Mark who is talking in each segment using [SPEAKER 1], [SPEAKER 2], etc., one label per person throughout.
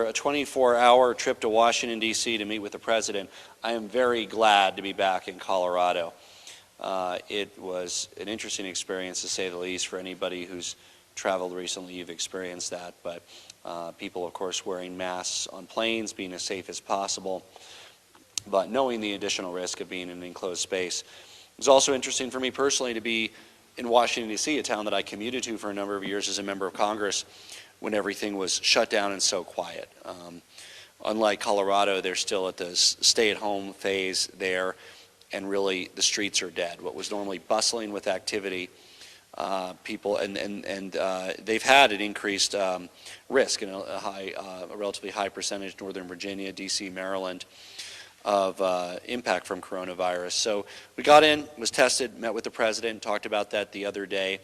[SPEAKER 1] a 24-hour trip to Washington, D.C. to meet with the President, I am very glad to be back in Colorado. It was an interesting experience, to say the least, for anybody who's traveled recently. You've experienced that, but people, of course, wearing masks on planes, being as safe as possible, but knowing the additional risk of being in an enclosed space. It was also interesting for me personally to be in Washington, D.C., a town that I commuted to for a number of years as a member of Congress, when everything was shut down and so quiet. Unlike Colorado, they're still at the stay-at-home phase there, and really the streets are dead. What was normally bustling with activity, people, and they've had an increased risk, a relatively high percentage, Northern Virginia, D.C., Maryland, of impact from coronavirus. So we got in, was tested, met with the President, talked about that the other day,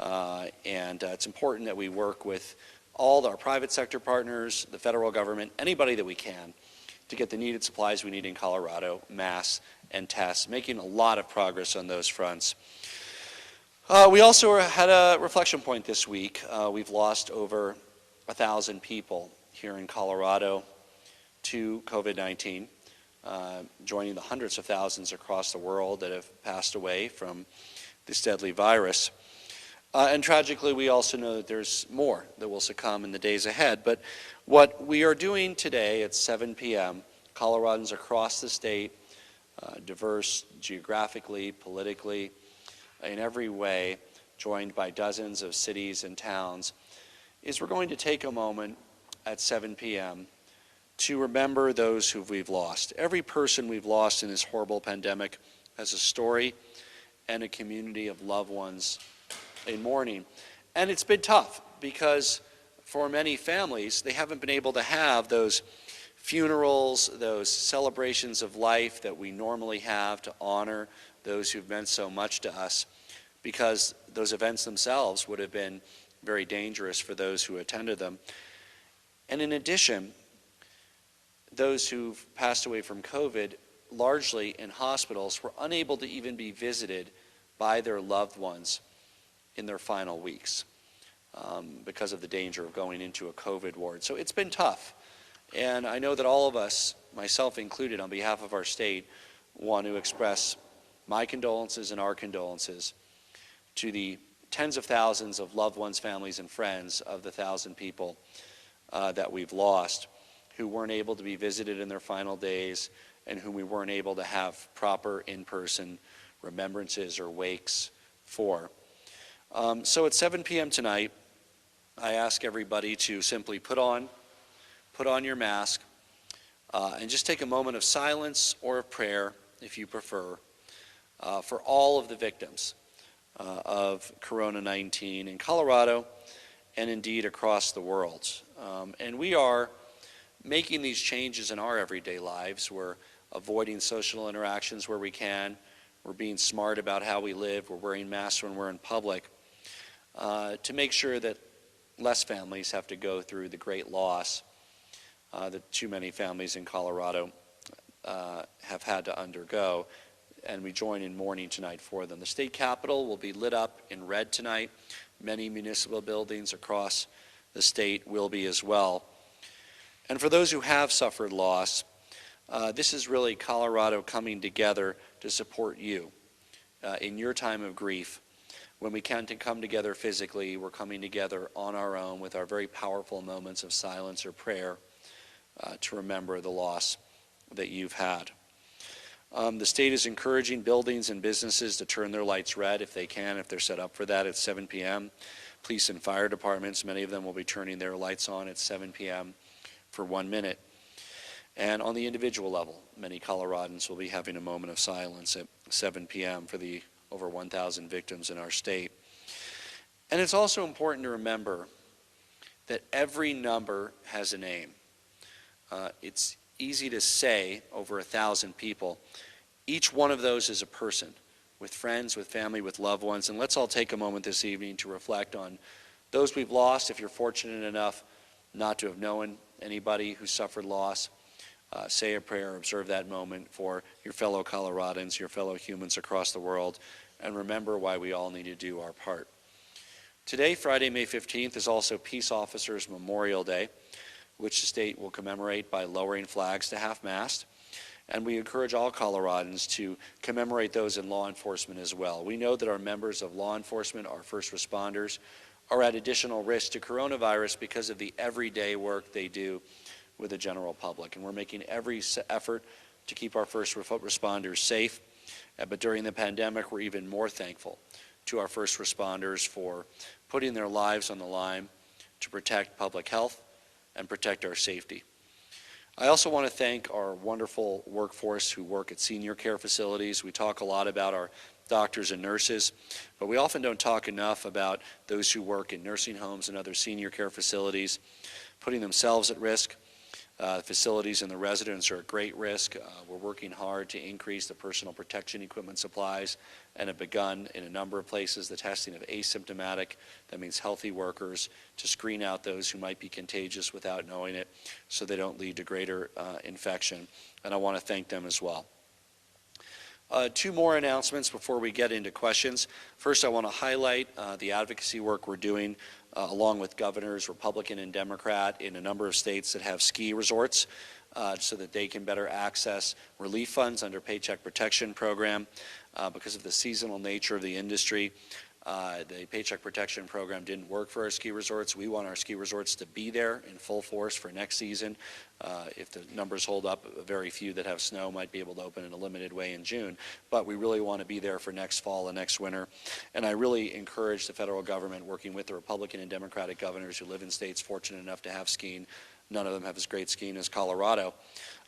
[SPEAKER 1] and it's important that we work with all our private sector partners, the federal government, anybody that we can, to get the needed supplies we need in Colorado, masks and tests, making a lot of progress on those fronts. We also had a reflection point this week. We've lost over 1,000 people here in Colorado to COVID-19, joining the hundreds of thousands across the world that have passed away from this deadly virus. And tragically, we also know that there's more that will succumb in the days ahead. But what we are doing today at 7 p.m., Coloradans across the state, diverse geographically, politically, in every way, joined by dozens of cities and towns, is we're going to take a moment at 7 p.m. to remember those who we've lost. Every person we've lost in this horrible pandemic has a story and a community of loved ones in mourning. And it's been tough because for many families, they haven't been able to have those funerals, those celebrations of life that we normally have to honor those who've meant so much to us, because those events themselves would have been very dangerous for those who attended them. And in addition, those who've passed away from COVID, largely in hospitals, were unable to even be visited by their loved ones in their final weeks because of the danger of going into a COVID ward. So it's been tough. And I know that all of us, myself included, on behalf of our state, want to express my condolences and our condolences to the tens of thousands of loved ones, families, and friends of the 1,000 people that we've lost, who weren't able to be visited in their final days and whom we weren't able to have proper in-person remembrances or wakes for. So at 7 p.m. tonight, I ask everybody to simply put on your mask and just take a moment of silence or of prayer, if you prefer, for all of the victims of Corona-19 in Colorado and indeed across the world. And we are making these changes in our everyday lives. We're avoiding social interactions where we can. We're being smart about how we live. We're wearing masks when we're in public to make sure that less families have to go through the great loss that too many families in Colorado have had to undergo. And we join in mourning tonight for them. The state capitol will be lit up in red tonight. Many municipal buildings across the state will be as well. And for those who have suffered loss, this is really Colorado coming together to support you in your time of grief. When we can't come together physically, we're coming together on our own with our very powerful moments of silence or prayer to remember the loss that you've had. The state is encouraging buildings and businesses to turn their lights red if they can, if they're set up for that at 7 p.m. Police and fire departments, many of them will be turning their lights on at 7 p.m. for 1 minute. And on the individual level, many Coloradans will be having a moment of silence at 7 p.m. for the over 1,000 victims in our state. And it's also important to remember that every number has a name. It's easy to say over 1,000 people. Each one of those is a person with friends, with family, with loved ones. And let's all take a moment this evening to reflect on those we've lost. If you're fortunate enough not to have known anybody who suffered loss, say a prayer, observe that moment for your fellow Coloradans, your fellow humans across the world, and remember why we all need to do our part. Today, Friday, May 15th, is also Peace Officers Memorial Day. which the state will commemorate by lowering flags to half-mast. And we encourage all Coloradans to commemorate those in law enforcement as well. We know that our members of law enforcement, our first responders, are at additional risk to coronavirus because of the everyday work they do with the general public. And we're making every effort to keep our first responders safe. But during the pandemic, we're even more thankful to our first responders for putting their lives on the line to protect public health and protect our safety. I also want to thank our wonderful workforce who work at senior care facilities. We talk a lot about our doctors and nurses, but we often don't talk enough about those who work in nursing homes and other senior care facilities, putting themselves at risk. Facilities and the residents are at great risk. We're working hard to increase the personal protection equipment supplies and have begun in a number of places the testing of asymptomatic, that means healthy workers, to screen out those who might be contagious without knowing it so they don't lead to greater infection. And I want to thank them as well. Two more announcements before we get into questions. First, I want to highlight the advocacy work we're doing along with governors, Republican and Democrat, in a number of states that have ski resorts so that they can better access relief funds under Paycheck Protection Program. Because of the seasonal nature of the industry, the Paycheck Protection Program didn't work for our ski resorts. We want our ski resorts to be there in full force for next season. If the numbers hold up, very few that have snow might be able to open in a limited way in June. But we really want to be there for next fall and next winter. And I really encourage the federal government, working with the Republican and Democratic governors who live in states fortunate enough to have skiing. None of them have as great skiing as Colorado.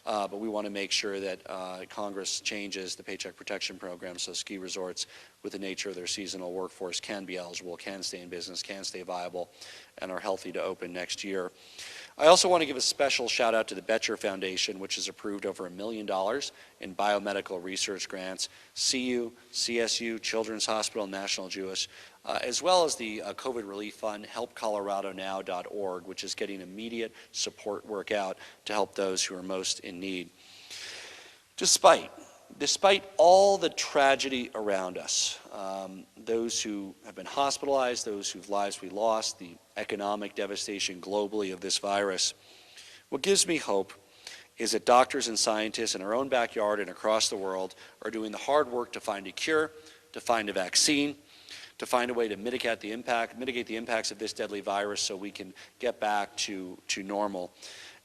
[SPEAKER 1] But we want to make sure that Congress changes the Paycheck Protection Program so ski resorts, with the nature of their seasonal workforce, can be eligible, can stay in business, can stay viable, and are healthy to open next year. I also want to give a special shout out to the Betcher Foundation, which has approved over $1 million in biomedical research grants, CU, CSU, Children's Hospital, National Jewish, as well as the COVID Relief Fund, helpcoloradonow.org, which is getting immediate support work out to help those who are most in need. Despite all the tragedy around us, those who have been hospitalized, those whose lives we lost, the economic devastation globally of this virus, what gives me hope is that doctors and scientists in our own backyard and across the world are doing the hard work to find a cure, to find a vaccine, to find a way to mitigate the impacts of this deadly virus so we can get back to normal.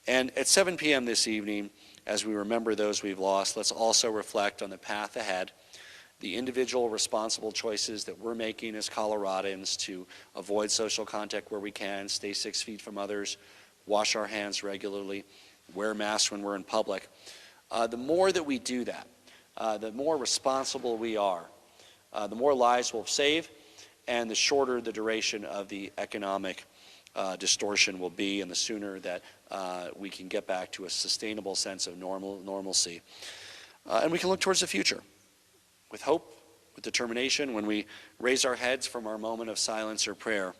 [SPEAKER 1] And at 7 p.m. this evening, as we remember those we've lost, let's also reflect on the path ahead, the individual responsible choices that we're making as Coloradans to avoid social contact where we can, stay 6 feet from others, wash our hands regularly, wear masks when we're in public. The more that we do that, the more responsible we are, the more lives we'll save, and the shorter the duration of the economic distortion will be, and the sooner that we can get back to a sustainable sense of normalcy. And we can look towards the future with hope, with determination. When we raise our heads from our moment of silence or prayer,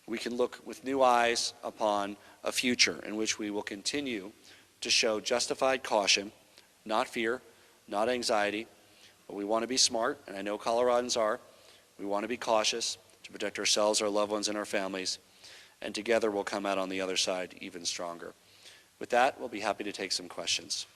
[SPEAKER 1] we can look with new eyes upon a future in which we will continue to show justified caution, not fear, not anxiety, but we want to be smart, and I know Coloradans are. We want to be cautious to protect ourselves, our loved ones, and our families, and together we'll come out on the other side even stronger. With that, we'll be happy to take some questions.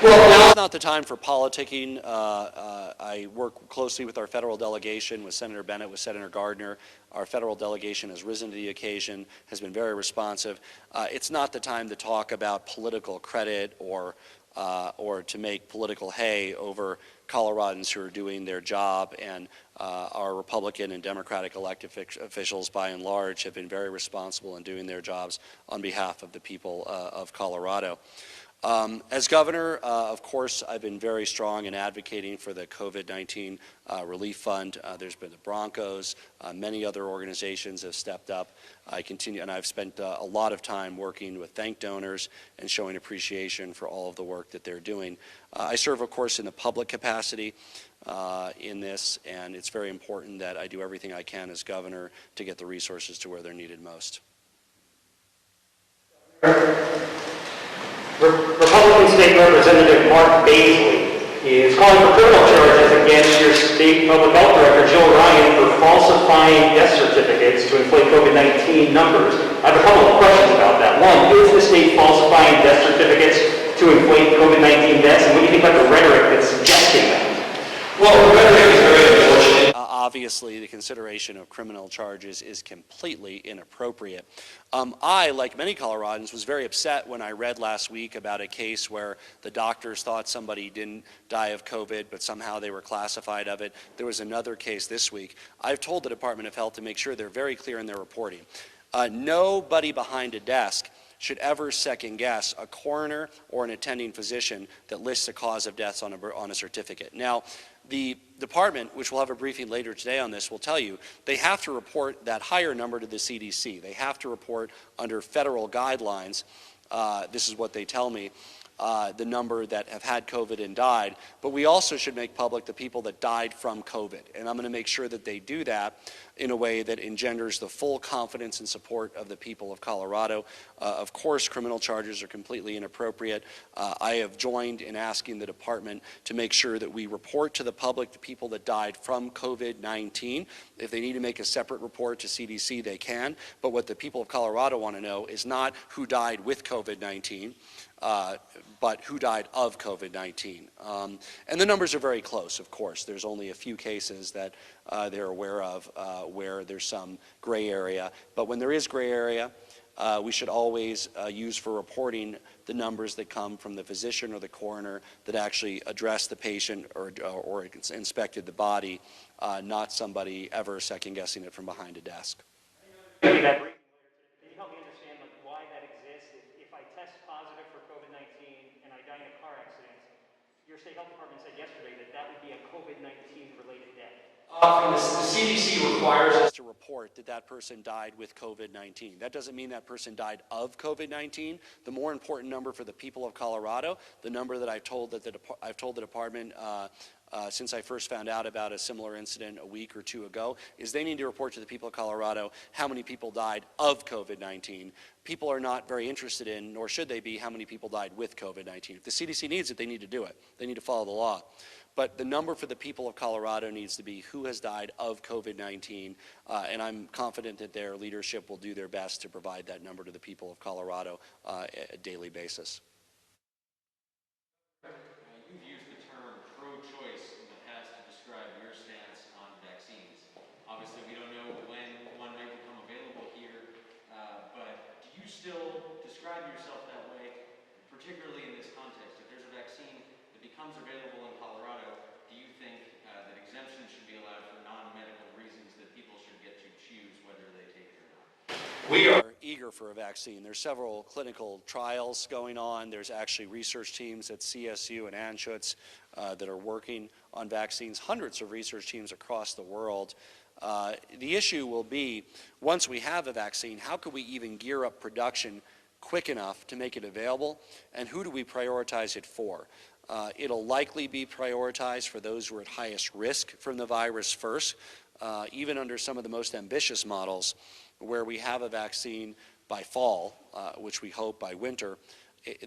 [SPEAKER 1] Well, now is not the time for politicking. I work closely with our federal delegation, with Senator Bennett, with Senator Gardner. Our federal delegation has risen to the occasion, has been very responsive. It's not the time to talk about political credit or to make political hay over Coloradans who are doing their job, and our Republican and Democratic elected officials, by and large, have been very responsible in doing their jobs on behalf of the people of Colorado. As governor, of course, I've been very strong in advocating for the COVID-19 relief fund. There's been the Broncos, many other organizations have stepped up. I continue, and I've spent a lot of time working with thank donors and showing appreciation for all of the work that they're doing. I serve, of course, in the public capacity in this, and it's very important that I do everything I can as governor to get the resources to where they're needed most.
[SPEAKER 2] Republican State Representative Mark Baisley is calling for criminal charges against your state public health director, Jill Ryan, for falsifying death certificates to inflate COVID-19 numbers. I have a couple of questions about that. One, is the state falsifying death certificates to inflate COVID-19 deaths? And what do you think about the rhetoric that's suggesting that?
[SPEAKER 1] Well, the rhetoric is very unfortunate. Obviously, the consideration of criminal charges is completely inappropriate. I, like many Coloradans, was very upset when I read last week about a case where the doctors thought somebody didn't die of COVID, but somehow they were classified of it. There was another case this week. I've told the Department of Health to make sure they're very clear in their reporting. Nobody behind a desk should ever second guess a coroner or an attending physician that lists a cause of death on a certificate. Now, the department, which will have a briefing later today on this, will tell you they have to report that higher number to the CDC. They have to report under federal guidelines, this is what they tell me, the number that have had COVID and died, but we also should make public the people that died from COVID. And I'm going to make sure that they do that in a way that engenders the full confidence and support of the people of Colorado. Of course, criminal charges are completely inappropriate. I have joined in asking the department to make sure that we report to the public the people that died from COVID-19. If they need to make a separate report to CDC, they can. But what the people of Colorado want to know is not who died with COVID-19, but who died of COVID-19. And the numbers are very close, of course. There's only a few cases that they're aware of where there's some gray area. But when there is gray area, we should always use for reporting the numbers that come from the physician or the coroner that actually addressed the patient or inspected the body, not somebody ever second-guessing it from behind a desk.
[SPEAKER 2] Can you help me understand why that exists? If I test positive for COVID-19 and I die in a car accident, your state health department said yesterday that that would be a COVID-19 related death.
[SPEAKER 1] The CDC requires us to report that that person died with COVID-19. That doesn't mean that person died of COVID-19. The more important number for the people of Colorado, the number that I've told the department since I first found out about a similar incident a week or two ago, is they need to report to the people of Colorado how many people died of COVID-19. People are not very interested in, nor should they be, how many people died with COVID-19. If the CDC needs it, they need to do it. They need to follow the law. But the number for the people of Colorado needs to be who has died of COVID-19, and I'm confident that their leadership will do their best to provide that number to the people of Colorado on a daily basis.
[SPEAKER 3] You've used the term pro-choice in the past to describe your stance on vaccines. Obviously, we don't know when one might become available here, but do you still describe yourself that way, particularly in this context? If there's a vaccine that becomes available in Colorado, do you think that exemptions should be allowed for non-medical reasons, that people should get to choose whether they take it or not?
[SPEAKER 1] We are eager for a vaccine. There's several clinical trials going on. There's actually research teams at CSU and Anschutz that are working on vaccines, hundreds of research teams across the world. The issue will be, once we have a vaccine, how could we even gear up production quick enough to make it available, and who do we prioritize it for? It'll likely be prioritized for those who are at highest risk from the virus first, even under some of the most ambitious models where we have a vaccine by fall, which we hope by winter.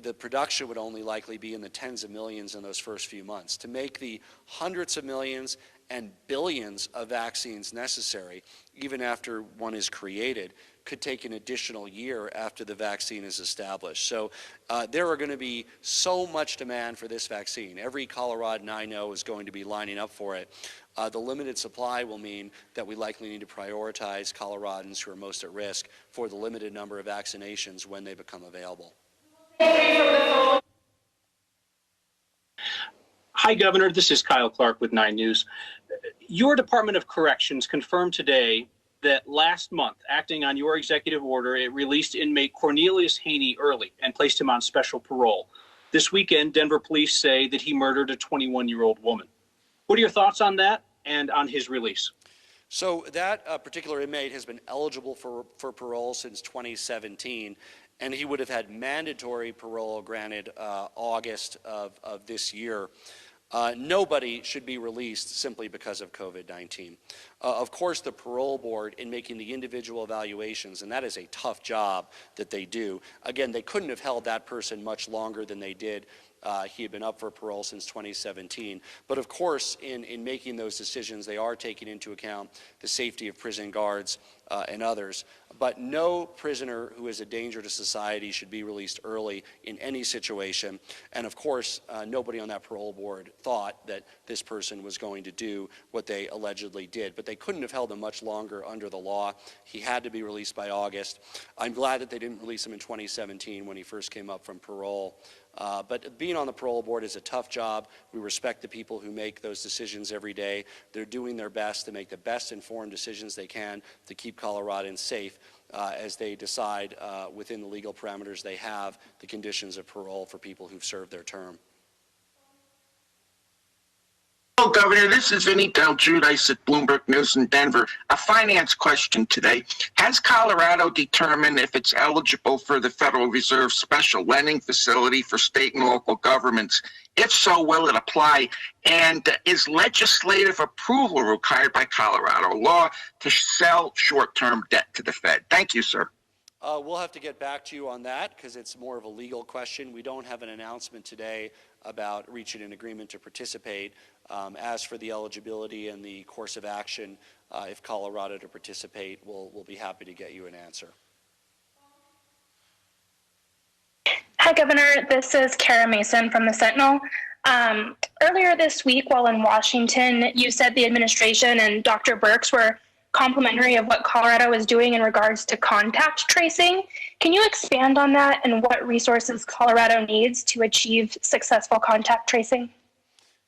[SPEAKER 1] The production would only likely be in the tens of millions in those first few months. To make the hundreds of millions and billions of vaccines necessary, even after one is created, could take an additional year after the vaccine is established. So there are going to be so much demand for this vaccine. Every Coloradan I know is going to be lining up for it. The limited supply will mean that we likely need to prioritize Coloradans who are most at risk for the limited number of vaccinations when they become available.
[SPEAKER 4] Hi, Governor. This is Kyle Clark with 9 News. Your Department of Corrections confirmed today that last month, acting on your executive order, it released inmate Cornelius Haney early and placed him on special parole. This weekend, Denver police say that he murdered a 21-year-old woman. What are your thoughts on that and on his release?
[SPEAKER 1] So that particular inmate has been eligible for parole since 2017, and he would have had mandatory parole granted August of this year. Nobody should be released simply because of COVID-19. Of course, the parole board, in making the individual evaluations, and that is a tough job that they do. Again, they couldn't have held that person much longer than they did. He had been up for parole since 2017. But of course, in making those decisions, they are taking into account the safety of prison guards and others. But no prisoner who is a danger to society should be released early in any situation. And of course, nobody on that parole board thought that this person was going to do what they allegedly did. But they couldn't have held him much longer under the law. He had to be released by August. I'm glad that they didn't release him in 2017 when he first came up from parole. But being on the parole board is a tough job. We respect the people who make those decisions every day. They're doing their best to make the best informed decisions they can to keep Coloradans safe as they decide within the legal parameters they have the conditions of parole for people who've served their term.
[SPEAKER 5] Hello, Governor. This is Vinny Del Giudice at Bloomberg News in Denver. A finance question today. Has Colorado determined if it's eligible for the Federal Reserve Special Lending Facility for state and local governments? If so, will it apply? And is legislative approval required by Colorado law to sell short-term debt to the Fed? Thank you, sir.
[SPEAKER 1] We'll have to get back to you on that because it's more of a legal question. We don't have an announcement today about reaching an agreement to participate. As for the eligibility and the course of action, if Colorado to participate, we'll be happy to get you an answer.
[SPEAKER 6] Hi, Governor. This is Kara Mason from the Sentinel. Earlier this week, while in Washington, you said the administration and Dr. Birx were complimentary of what Colorado is doing in regards to contact tracing. Can you expand on that and what resources Colorado needs to achieve successful contact tracing?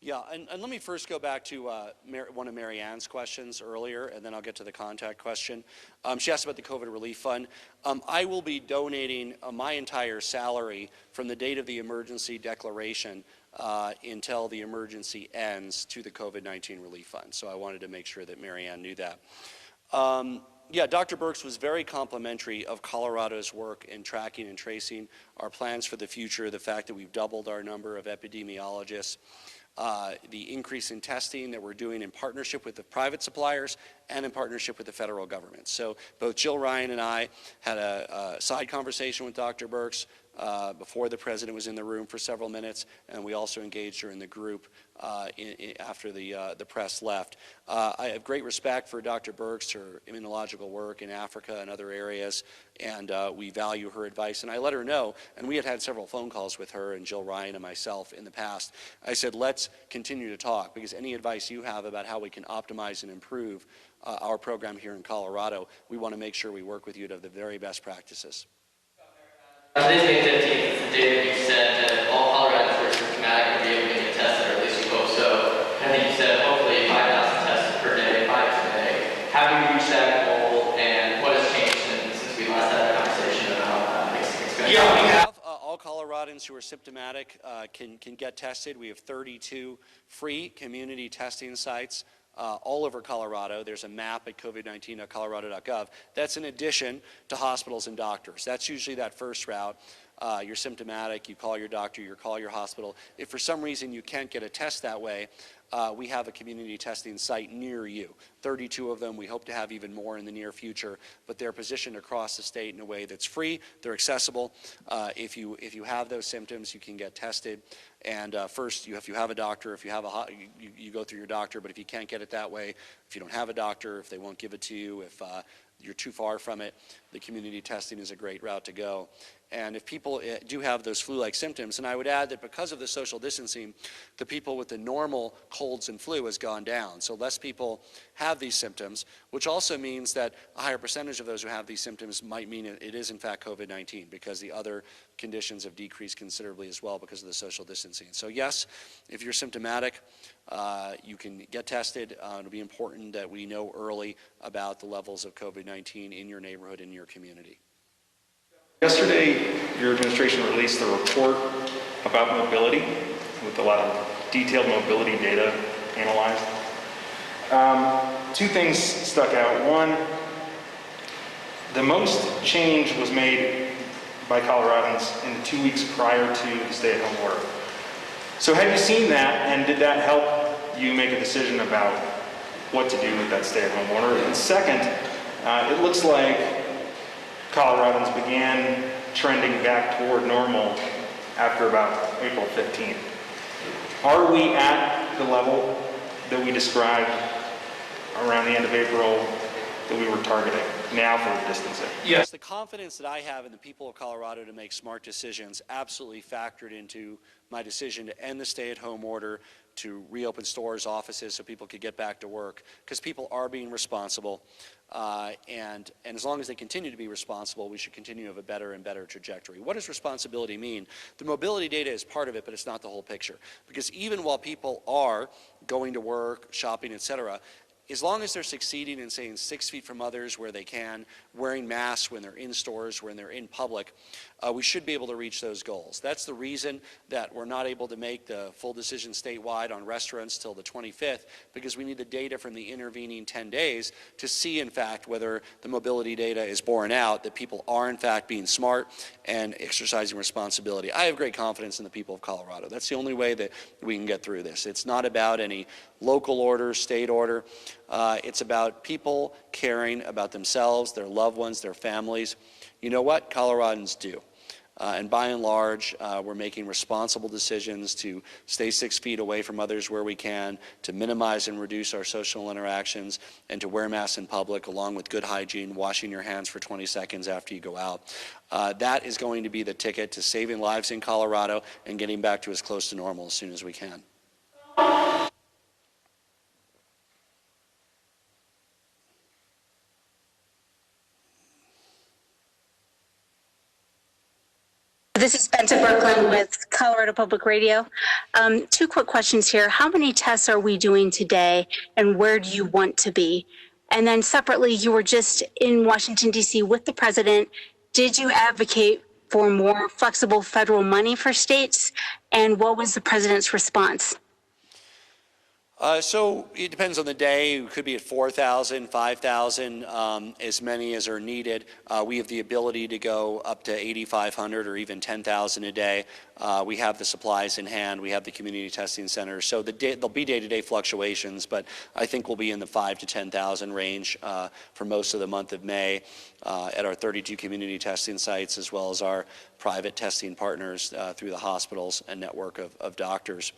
[SPEAKER 1] Yeah, and let me first go back to one of Mary Ann's questions earlier, and then I'll get to the contact question. She asked about the COVID relief fund. I will be donating my entire salary from the date of the emergency declaration until the emergency ends to the COVID-19 relief fund. So I wanted to make sure that Mary Ann knew that. Yeah, Dr. Birx was very complimentary of Colorado's work in tracking and tracing our plans for the future, the fact that we've doubled our number of epidemiologists, the increase in testing that we're doing in partnership with the private suppliers and in partnership with the federal government. So both Jill Ryan and I had a side conversation with Dr. Birx before the president was in the room for several minutes, and we also engaged her in the group after the press left. I have great respect for Dr. Birx, her immunological work in Africa and other areas, and we value her advice. And I let her know, and we had several phone calls with her and Jill Ryan and myself in the past. I said, let's continue to talk, because any advice you have about how we can optimize and improve our program here in Colorado, we want to make sure we work with you to have the very best practices.
[SPEAKER 7] Today's May 15th is the day that you said that all Coloradans who are symptomatic would be able to get tested, or at least you hope so. I think you said hopefully 5,000 tests per day, 5 today. Have you reached that goal, and what has changed since we last had a conversation about expenses?
[SPEAKER 1] Yeah, we have all Coloradans who are symptomatic can get tested. We have 32 free community testing sites all over Colorado. There's a map at covid19.colorado.gov. That's in addition to hospitals and doctors. That's usually that first route. You're symptomatic, you call your doctor, you call your hospital. If for some reason you can't get a test that way, we have a community testing site near you. 32 of them. We hope to have even more in the near future, but they're positioned across the state in a way that's free. They're accessible. If you have those symptoms, you can get tested. And first, if you have a doctor, if you have you go through your doctor. But if you can't get it that way, if you don't have a doctor, if they won't give it to you, if you're too far from it, the community testing is a great route to go. And if people do have those flu-like symptoms, and I would add that because of the social distancing, the people with the normal colds and flu has gone down. So less people have these symptoms, which also means that a higher percentage of those who have these symptoms might mean it is in fact COVID-19, because the other conditions have decreased considerably as well because of the social distancing. So yes, if you're symptomatic, you can get tested. It'll be important that we know early about the levels of COVID-19 in your neighborhood, in your community.
[SPEAKER 2] Yesterday, your administration released the report about mobility, with a lot of detailed mobility data analyzed. Two things stuck out. One, the most change was made by Coloradans in the 2 weeks prior to the stay-at-home order. So have you seen that, and did that help you make a decision about what to do with that stay-at-home order? And second, it looks like Coloradans began trending back toward normal after about April 15th. Are we at the level that we described around the end of April that we were targeting now for distancing?
[SPEAKER 1] Yes, the confidence that I have in the people of Colorado to make smart decisions absolutely factored into my decision to end the stay-at-home order, to reopen stores, offices, so people could get back to work, because people are being responsible, and as long as they continue to be responsible, we should continue to have a better and better trajectory. What does responsibility mean? The mobility data is part of it, but it's not the whole picture, because even while people are going to work, shopping, etc., as long as they're succeeding in staying 6 feet from others where they can, wearing masks when they're in stores, when they're in public, we should be able to reach those goals. That's the reason that we're not able to make the full decision statewide on restaurants till the 25th, because we need the data from the intervening 10 days to see, in fact, whether the mobility data is borne out, that people are, in fact, being smart and exercising responsibility. I have great confidence in the people of Colorado. That's the only way that we can get through this. It's not about any local order, state order. It's about people caring about themselves, their loved ones, their families. You know what? Coloradans do. And by and large, we're making responsible decisions to stay 6 feet away from others where we can, to minimize and reduce our social interactions, and to wear masks in public, along with good hygiene, washing your hands for 20 seconds after you go out. That is going to be the ticket to saving lives in Colorado and getting back to as close to normal as soon as we can.
[SPEAKER 8] This is Benta Berkland with Colorado Public Radio. Two quick questions here. How many tests are we doing today, and where do you want to be? And then separately, you were just in Washington, D.C. with the president. Did you advocate for more flexible federal money for states, and what was the president's response?
[SPEAKER 1] So it depends on the day. It could be at 4,000, 5,000, as many as are needed. We have the ability to go up to 8,500 or even 10,000 a day. We have the supplies in hand. We have the community testing centers. So there'll be day-to-day fluctuations, but I think we'll be in the 5,000 to 10,000 range for most of the month of May at our 32 community testing sites, as well as our private testing partners through the hospitals and network of doctors.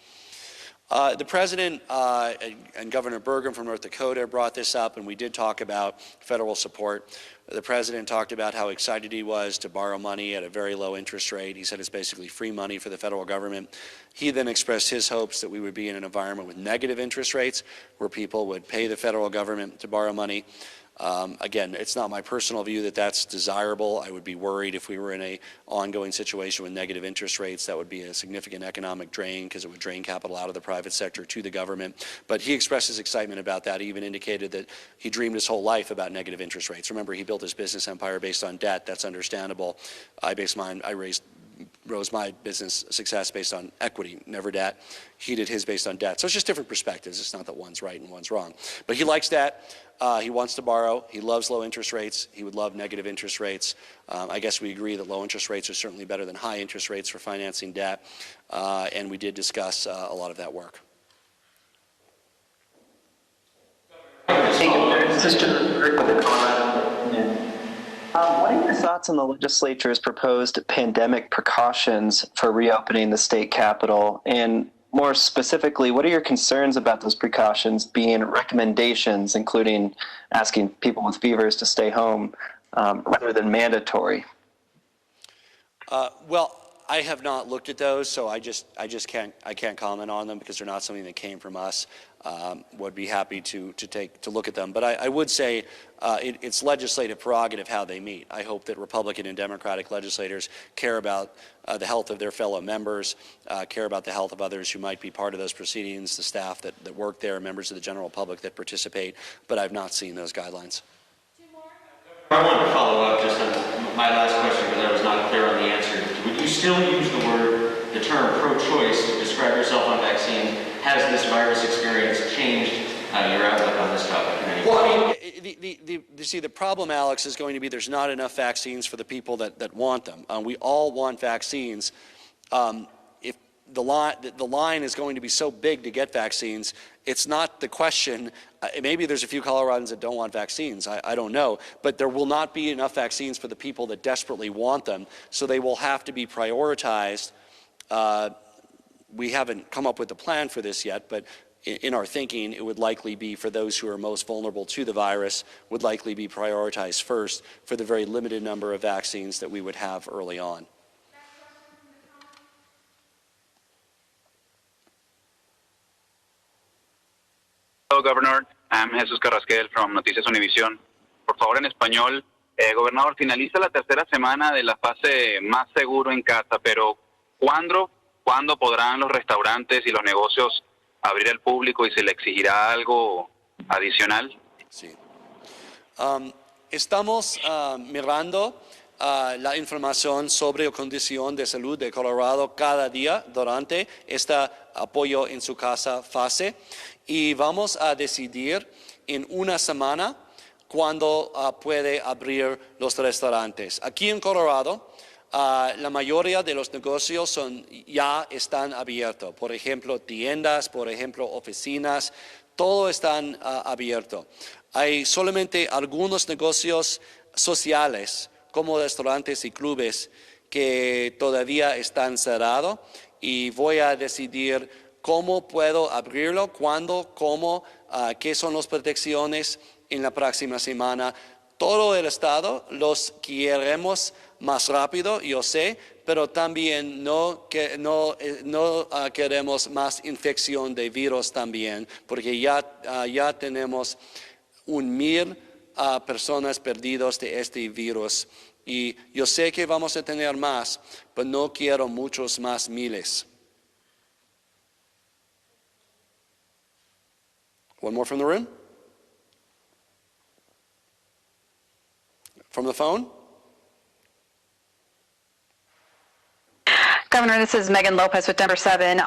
[SPEAKER 1] The President and Governor Burgum from North Dakota brought this up, and we did talk about federal support. The President talked about how excited he was to borrow money at a very low interest rate. He said it's basically free money for the federal government. He then expressed his hopes that we would be in an environment with negative interest rates, where people would pay the federal government to borrow money. Again, it's not my personal view that that's desirable. I would be worried if we were in an ongoing situation with negative interest rates. That would be a significant economic drain, because it would drain capital out of the private sector to the government. But he expressed his excitement about that. He even indicated that he dreamed his whole life about negative interest rates. Remember, he built his business empire based on debt. That's understandable. I rose my business success based on equity, never debt. He did his based on debt. So it's just different perspectives. It's not that one's right and one's wrong. But he likes debt. He wants to borrow. He loves low interest rates. He would love negative interest rates. I guess we agree that low interest rates are certainly better than high interest rates for financing debt. And we did discuss a lot of that work.
[SPEAKER 9] What are your thoughts on the legislature's proposed pandemic precautions for reopening the state capitol? And more specifically, what are your concerns about those precautions being recommendations, including asking people with fevers to stay home, rather than mandatory?
[SPEAKER 1] Well, I have not looked at those, so I can't comment on them, because they're not something that came from us. Would be happy to look at them, but I would say it's legislative prerogative how they meet. I hope that Republican and Democratic legislators care about the health of their fellow members, care about the health of others who might be part of those proceedings, the staff that work there, members of the general public that participate. But I've not seen those guidelines.
[SPEAKER 3] I wanted to follow up just on my last question, because I was not clear on the answer. Would you still use the term virus experience changed your outlook on this topic in any way?
[SPEAKER 1] Well, I mean, the problem, Alex, is going to be there's not enough vaccines for the people that want them. We all want vaccines. If the line is going to be so big to get vaccines, it's not the question. Maybe there's a few Coloradans that don't want vaccines. I don't know. But there will not be enough vaccines for the people that desperately want them. So they will have to be prioritized. We haven't come up with a plan for this yet, but in our thinking, it would likely be for those who are most vulnerable to the virus, would likely be prioritized first for the very limited number of vaccines that we would have early on.
[SPEAKER 10] Hello, Governor. I'm Jesus Carrasquel from Noticias Univisión. Por favor, en español. Gobernador, finaliza la tercera semana de la fase más seguro en casa, pero ¿cuándo podrán los restaurantes y los negocios abrir al público y se le exigirá algo adicional?
[SPEAKER 1] Sí. Estamos mirando la información sobre la condición de salud de Colorado cada día durante este apoyo en su casa fase y vamos a decidir en una semana cuándo puede abrir los restaurantes. Aquí en Colorado, la mayoría de los negocios ya están abiertos. Por ejemplo, tiendas, por ejemplo, oficinas, todo están abierto. Hay solamente algunos negocios sociales, como restaurantes y clubes, que todavía están cerrados y voy a decidir cómo puedo abrirlo, cuándo, cómo, qué son las protecciones en la próxima semana. Todo el estado los queremos más rápido, yo sé, pero también no queremos más infección de virus también, porque ya tenemos 1,000 personas perdidas de este virus. Y yo sé que vamos a tener más, pero no quiero muchos más miles. One more from the room? From the phone?
[SPEAKER 11] Governor, this is Megan Lopez with Denver 7.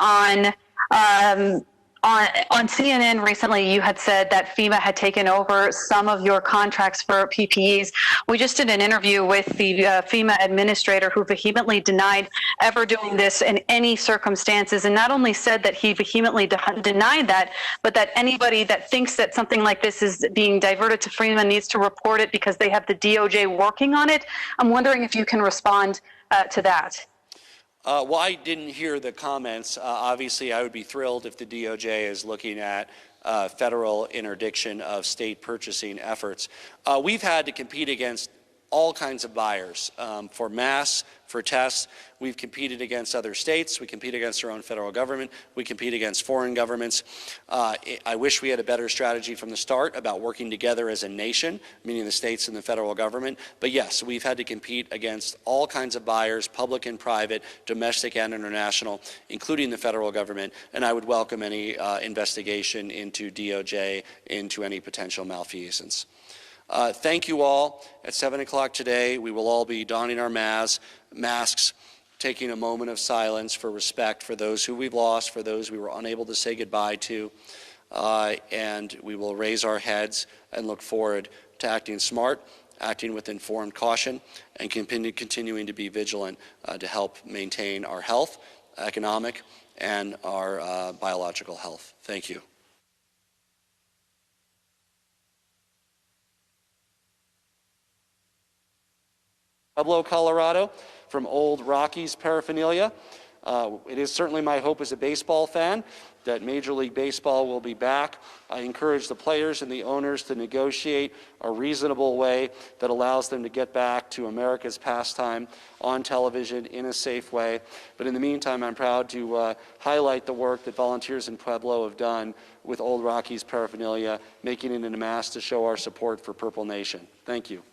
[SPEAKER 11] On CNN recently, you had said that FEMA had taken over some of your contracts for PPEs. We just did an interview with the FEMA administrator who vehemently denied ever doing this in any circumstances, and not only said that he vehemently denied that, but that anybody that thinks that something like this is being diverted to FEMA needs to report it because they have the DOJ working on it. I'm wondering if you can respond to that.
[SPEAKER 1] Well, I didn't hear the comments. Obviously, I would be thrilled if the DOJ is looking at federal interdiction of state purchasing efforts. We've had to compete against all kinds of buyers for masks, for tests. We've competed against other states. We compete against our own federal government. We compete against foreign governments. I wish we had a better strategy from the start about working together as a nation, meaning the states and the federal government. But yes, we've had to compete against all kinds of buyers, public and private, domestic and international, including the federal government. And I would welcome any investigation into DOJ, into any potential malfeasance. Thank you all. At 7 o'clock today, we will all be donning our masks, taking a moment of silence for respect for those who we've lost, for those we were unable to say goodbye to, and we will raise our heads and look forward to acting smart, acting with informed caution, and continuing to be vigilant to help maintain our health, economic, and our biological health. Thank you. Pueblo, Colorado, from Old Rockies paraphernalia. It is certainly my hope as a baseball fan that Major League Baseball will be back. I encourage the players and the owners to negotiate a reasonable way that allows them to get back to America's pastime on television in a safe way. But in the meantime, I'm proud to highlight the work that volunteers in Pueblo have done with Old Rockies paraphernalia, making it in a mass to show our support for Purple Nation. Thank you.